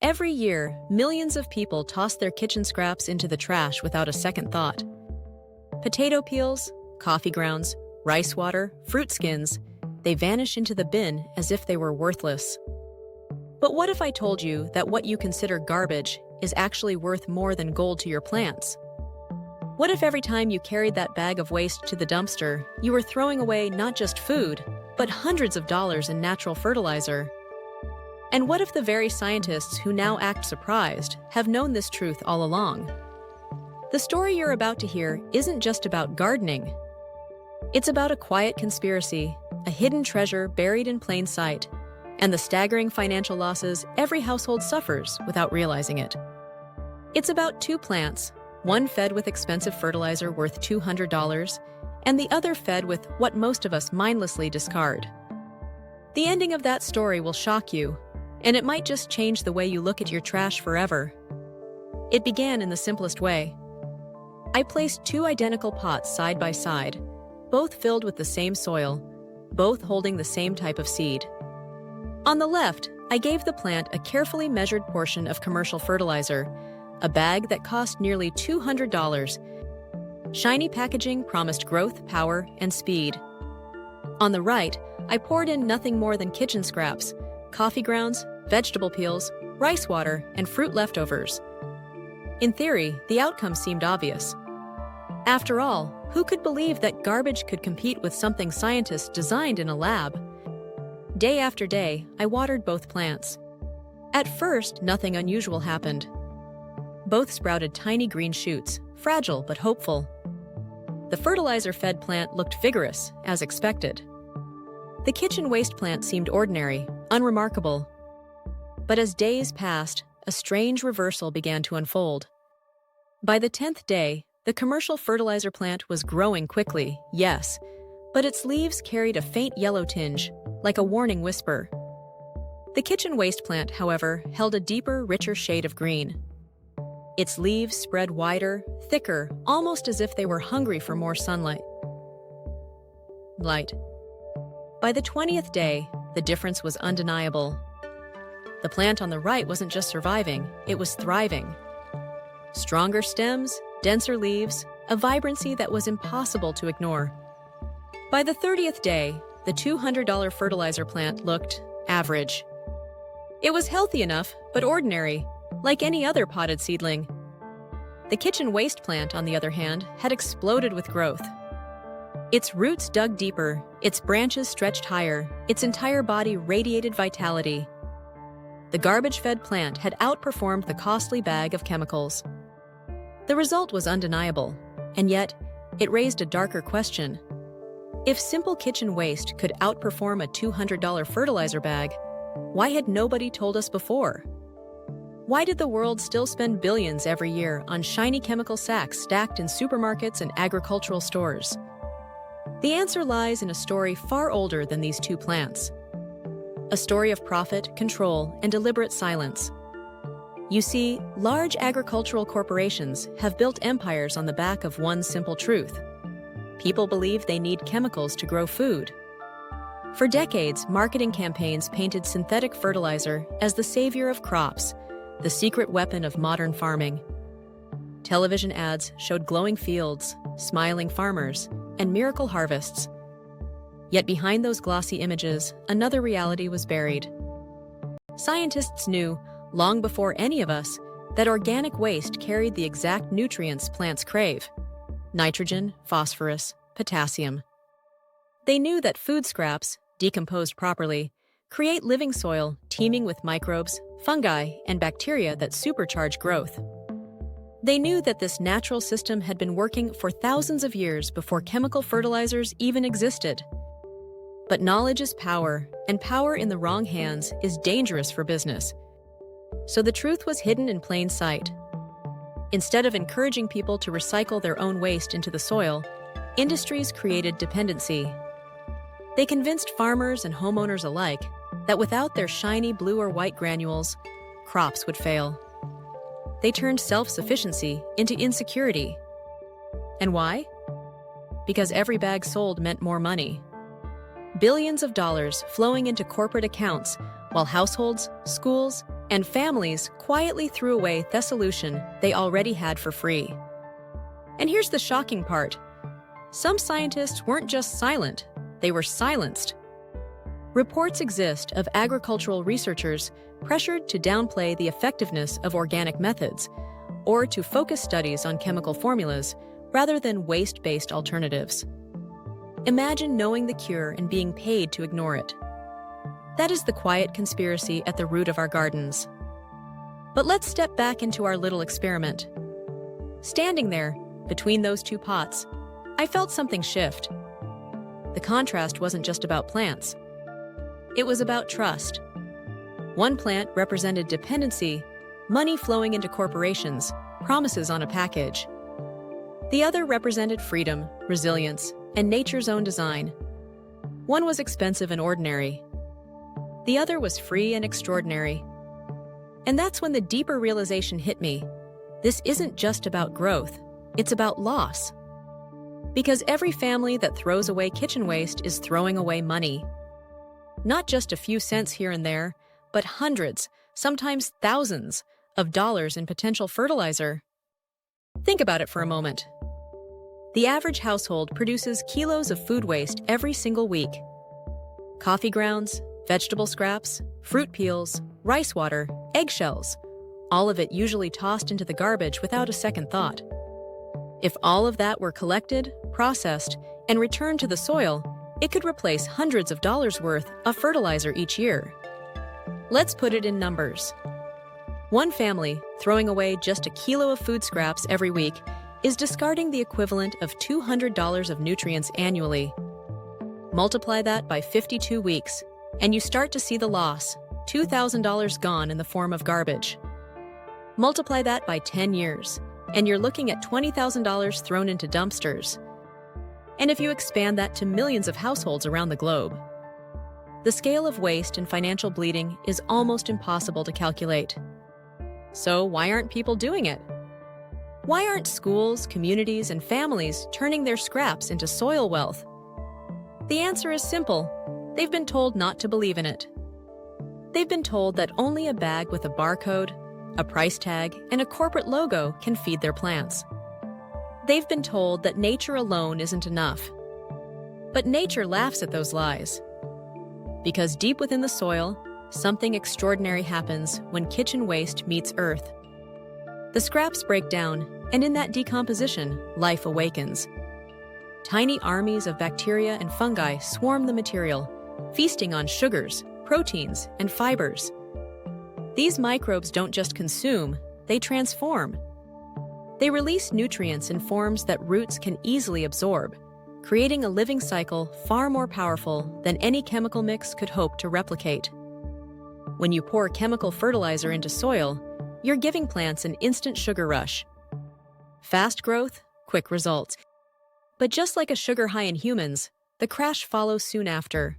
Every year, millions of people toss their kitchen scraps into the trash without a second thought. Potato peels, coffee grounds, rice water, fruit skins, they vanish into the bin as if they were worthless. But what if I told you that what you consider garbage is actually worth more than gold to your plants? What if every time you carried that bag of waste to the dumpster, you were throwing away not just food, but hundreds of dollars in natural fertilizer? And what if the very scientists who now act surprised have known this truth all along? The story you're about to hear isn't just about gardening. It's about a quiet conspiracy, a hidden treasure buried in plain sight, and the staggering financial losses every household suffers without realizing it. It's about two plants, one fed with expensive fertilizer worth $200, and the other fed with what most of us mindlessly discard. The ending of that story will shock you, and it might just change the way you look at your trash forever. It began in the simplest way. I placed two identical pots side by side, both filled with the same soil, both holding the same type of seed. On the left, I gave the plant a carefully measured portion of commercial fertilizer, a bag that cost nearly $200. Shiny packaging promised growth, power, and speed. On the right, I poured in nothing more than kitchen scraps, coffee grounds, vegetable peels, rice water, and fruit leftovers. In theory, the outcome seemed obvious. After all, who could believe that garbage could compete with something scientists designed in a lab? Day after day, I watered both plants. At first, nothing unusual happened. Both sprouted tiny green shoots, fragile but hopeful. The fertilizer-fed plant looked vigorous, as expected. The kitchen waste plant seemed ordinary, unremarkable. But as days passed, a strange reversal began to unfold. By the 10th day, the commercial fertilizer plant was growing quickly, yes, but its leaves carried a faint yellow tinge, like a warning whisper. The kitchen waste plant, however, held a deeper, richer shade of green. Its leaves spread wider, thicker, almost as if they were hungry for more sunlight. By the 20th day, the difference was undeniable. The plant on the right wasn't just surviving, it was thriving. Stronger stems, denser leaves, a vibrancy that was impossible to ignore. By the 30th day, the $200 fertilizer plant looked average. It was healthy enough, but ordinary, like any other potted seedling. The kitchen waste plant, on the other hand, had exploded with growth. Its roots dug deeper, its branches stretched higher, its entire body radiated vitality. The garbage-fed plant had outperformed the costly bag of chemicals. The result was undeniable, and yet, it raised a darker question. If simple kitchen waste could outperform a $200 fertilizer bag, why had nobody told us before? Why did the world still spend billions every year on shiny chemical sacks stacked in supermarkets and agricultural stores? The answer lies in a story far older than these two plants. A story of profit, control, and deliberate silence. You see, large agricultural corporations have built empires on the back of one simple truth. People believe they need chemicals to grow food. For decades, marketing campaigns painted synthetic fertilizer as the savior of crops, the secret weapon of modern farming. Television ads showed glowing fields, smiling farmers, and miracle harvests. Yet behind those glossy images, another reality was buried. Scientists knew, long before any of us, that organic waste carried the exact nutrients plants crave: nitrogen, phosphorus, potassium. They knew that food scraps, decomposed properly, create living soil teeming with microbes, fungi, and bacteria that supercharge growth. They knew that this natural system had been working for thousands of years before chemical fertilizers even existed. But knowledge is power, and power in the wrong hands is dangerous for business. So the truth was hidden in plain sight. Instead of encouraging people to recycle their own waste into the soil, industries created dependency. They convinced farmers and homeowners alike that without their shiny blue or white granules, crops would fail. They turned self-sufficiency into insecurity. And why? Because every bag sold meant more money. Billions of dollars flowing into corporate accounts while households, schools, and families quietly threw away the solution they already had for free. And here's the shocking part. Some scientists weren't just silent, they were silenced. Reports exist of agricultural researchers pressured to downplay the effectiveness of organic methods or to focus studies on chemical formulas rather than waste-based alternatives. Imagine knowing the cure and being paid to ignore it. That is the quiet conspiracy at the root of our gardens. But let's step back into our little experiment. Standing there, between those two pots, I felt something shift. The contrast wasn't just about plants. It was about trust. One plant represented dependency, money flowing into corporations, promises on a package. The other represented freedom, resilience, and nature's own design. One was expensive and ordinary. The other was free and extraordinary. And that's when the deeper realization hit me. This isn't just about growth, it's about loss. Because every family that throws away kitchen waste is throwing away money. Not just a few cents here and there, but hundreds, sometimes thousands, of dollars in potential fertilizer. Think about it for a moment. The average household produces kilos of food waste every single week. Coffee grounds, vegetable scraps, fruit peels, rice water, eggshells, all of it usually tossed into the garbage without a second thought. If all of that were collected, processed, and returned to the soil, it could replace hundreds of dollars worth of fertilizer each year. Let's put it in numbers. One family, throwing away just a kilo of food scraps every week, is discarding the equivalent of $200 of nutrients annually. Multiply that by 52 weeks, and you start to see the loss, $2,000 gone in the form of garbage. Multiply that by 10 years, and you're looking at $20,000 thrown into dumpsters. And if you expand that to millions of households around the globe, the scale of waste and financial bleeding is almost impossible to calculate. So why aren't people doing it? Why aren't schools, communities, and families turning their scraps into soil wealth? The answer is simple. They've been told not to believe in it. They've been told that only a bag with a barcode, a price tag, and a corporate logo can feed their plants. They've been told that nature alone isn't enough. But nature laughs at those lies. Because deep within the soil, something extraordinary happens when kitchen waste meets earth. The scraps break down, and in that decomposition, life awakens. Tiny armies of bacteria and fungi swarm the material, feasting on sugars, proteins, and fibers. These microbes don't just consume, they transform. They release nutrients in forms that roots can easily absorb, creating a living cycle far more powerful than any chemical mix could hope to replicate. When you pour chemical fertilizer into soil, you're giving plants an instant sugar rush. Fast growth, quick results. But just like a sugar high in humans, the crash follows soon after.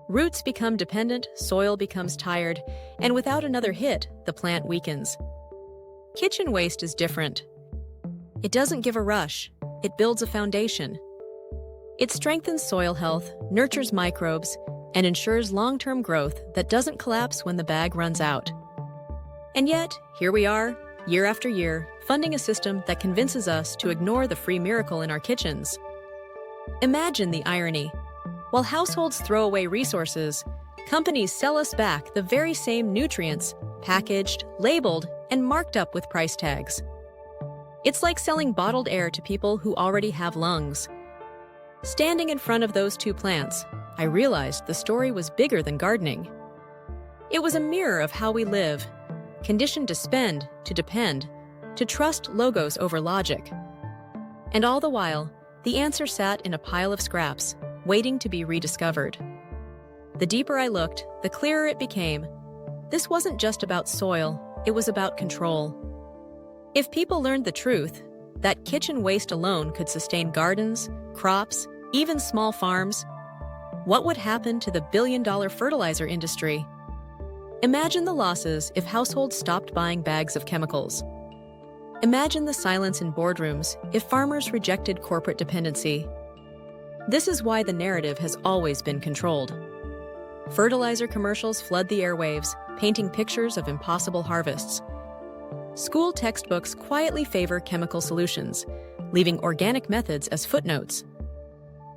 Roots become dependent, soil becomes tired, and without another hit, the plant weakens. Kitchen waste is different. It doesn't give a rush, it builds a foundation. It strengthens soil health, nurtures microbes, and ensures long-term growth that doesn't collapse when the bag runs out. And yet, here we are, year after year, funding a system that convinces us to ignore the free miracle in our kitchens. Imagine the irony. While households throw away resources, companies sell us back the very same nutrients, packaged, labeled, and marked up with price tags. It's like selling bottled air to people who already have lungs. Standing in front of those two plants, I realized the story was bigger than gardening. It was a mirror of how we live, conditioned to spend, to depend, to trust logos over logic. And all the while, the answer sat in a pile of scraps, waiting to be rediscovered. The deeper I looked, the clearer it became. This wasn't just about soil, it was about control. If people learned the truth, that kitchen waste alone could sustain gardens, crops, even small farms, what would happen to the billion-dollar fertilizer industry? Imagine the losses if households stopped buying bags of chemicals. Imagine the silence in boardrooms if farmers rejected corporate dependency. This is why the narrative has always been controlled. Fertilizer commercials flood the airwaves, painting pictures of impossible harvests. School textbooks quietly favor chemical solutions, leaving organic methods as footnotes.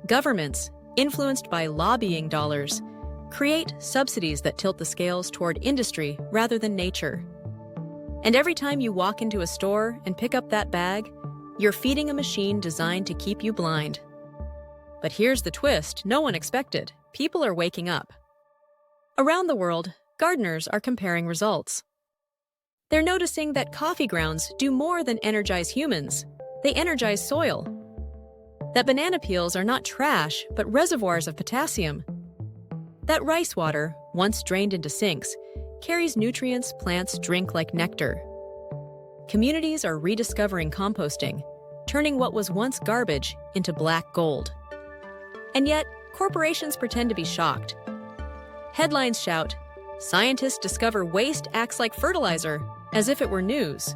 Governments, influenced by lobbying dollars, create subsidies that tilt the scales toward industry rather than nature. And every time you walk into a store and pick up that bag, you're feeding a machine designed to keep you blind. But here's the twist no one expected. People are waking up. Around the world, gardeners are comparing results. They're noticing that coffee grounds do more than energize humans. They energize soil. That banana peels are not trash, but reservoirs of potassium. That rice water, once drained into sinks, carries nutrients plants drink like nectar. Communities are rediscovering composting, turning what was once garbage into black gold. And yet, corporations pretend to be shocked. Headlines shout, "Scientists discover waste acts like fertilizer," as if it were news.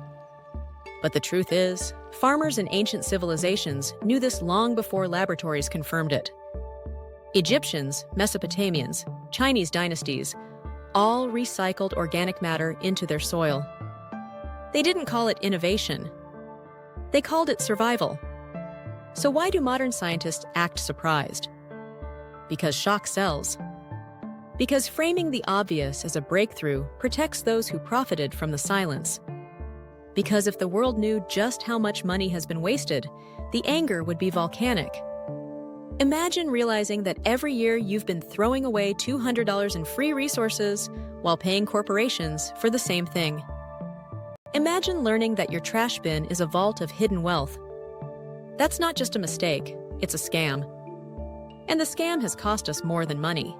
But the truth is, farmers in ancient civilizations knew this long before laboratories confirmed it. Egyptians, Mesopotamians, Chinese dynasties all recycled organic matter into their soil. They didn't call it innovation. They called it survival. So why do modern scientists act surprised? Because shock sells. Because framing the obvious as a breakthrough protects those who profited from the silence. Because if the world knew just how much money has been wasted, the anger would be volcanic. Imagine realizing that every year you've been throwing away $200 in free resources while paying corporations for the same thing. Imagine learning that your trash bin is a vault of hidden wealth. That's not just a mistake, it's a scam. And the scam has cost us more than money.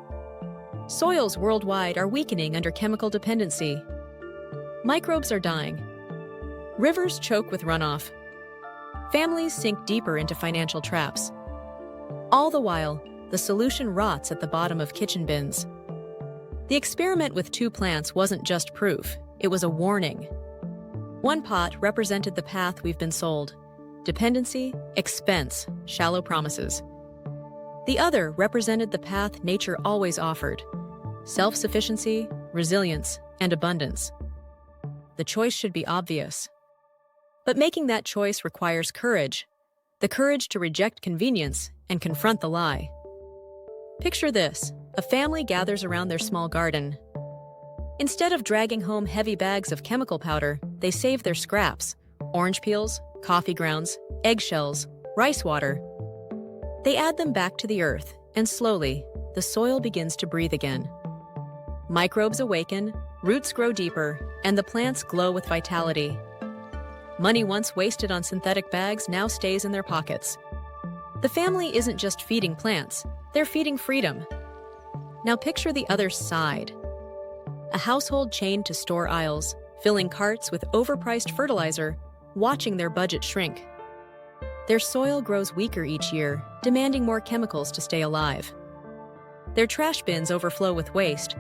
Soils worldwide are weakening under chemical dependency. Microbes are dying. Rivers choke with runoff. Families sink deeper into financial traps. All the while, the solution rots at the bottom of kitchen bins. The experiment with 2 plants wasn't just proof, it was a warning. One pot represented the path we've been sold: dependency, expense, shallow promises. The other represented the path nature always offered: self-sufficiency, resilience, and abundance. The choice should be obvious. But making that choice requires courage. The courage to reject convenience and confront the lie. Picture this: a family gathers around their small garden. Instead of dragging home heavy bags of chemical powder, they save their scraps: orange peels, coffee grounds, eggshells, rice water. They add them back to the earth, and slowly, the soil begins to breathe again. Microbes awaken, roots grow deeper, and the plants glow with vitality. Money once wasted on synthetic bags now stays in their pockets. The family isn't just feeding plants, they're feeding freedom. Now picture the other side. A household chained to store aisles, filling carts with overpriced fertilizer, watching their budget shrink. Their soil grows weaker each year, demanding more chemicals to stay alive. Their trash bins overflow with waste,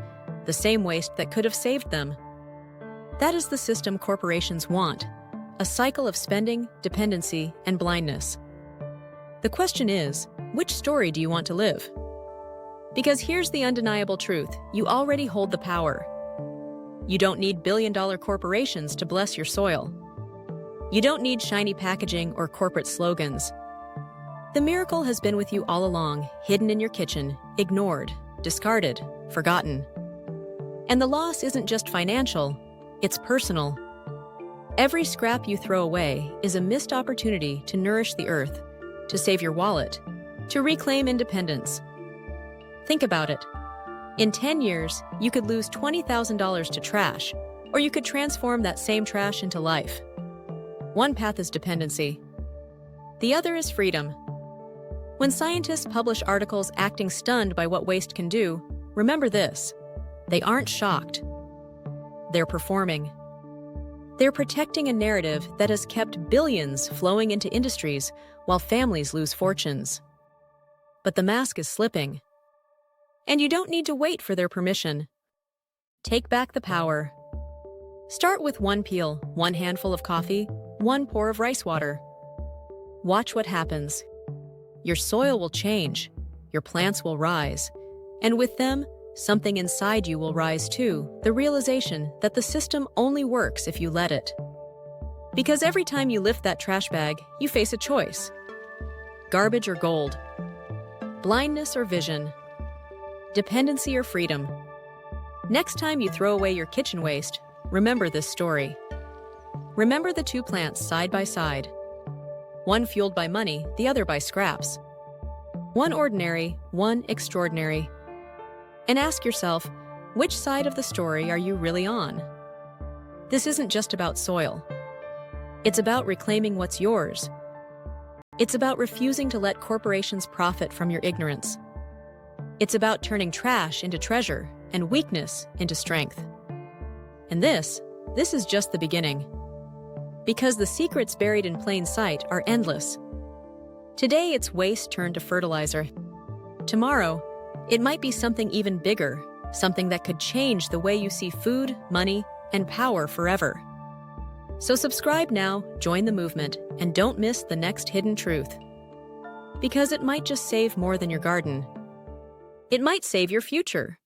the same waste that could have saved them. That is the system corporations want: a cycle of spending, dependency, and blindness. The question is, which story do you want to live? Because here's the undeniable truth: you already hold the power. You don't need billion-dollar corporations to bless your soil. You don't need shiny packaging or corporate slogans. The miracle has been with you all along, hidden in your kitchen, ignored, discarded, forgotten. And the loss isn't just financial, it's personal. Every scrap you throw away is a missed opportunity to nourish the earth, to save your wallet, to reclaim independence. Think about it. In 10 years, you could lose $20,000 to trash, or you could transform that same trash into life. One path is dependency. The other is freedom. When scientists publish articles acting stunned by what waste can do, remember this: they aren't shocked. They're performing. They're protecting a narrative that has kept billions flowing into industries while families lose fortunes. But the mask is slipping. And you don't need to wait for their permission. Take back the power. Start with 1 peel, 1 handful of coffee, 1 pour of rice water. Watch what happens. Your soil will change, your plants will rise, and with them, something inside you will rise too, the realization that the system only works if you let it. Because every time you lift that trash bag, you face a choice. Garbage or gold. Blindness or vision. Dependency or freedom. Next time you throw away your kitchen waste, remember this story. Remember the two plants side by side. One fueled by money, the other by scraps. One ordinary, one extraordinary. And ask yourself, which side of the story are you really on? This isn't just about soil. It's about reclaiming what's yours. It's about refusing to let corporations profit from your ignorance. It's about turning trash into treasure and weakness into strength. And this is just the beginning. Because the secrets buried in plain sight are endless. Today, it's waste turned to fertilizer. Tomorrow, it might be something even bigger, something that could change the way you see food, money, and power forever. So subscribe now, join the movement, and don't miss the next hidden truth. Because it might just save more than your garden. It might save your future.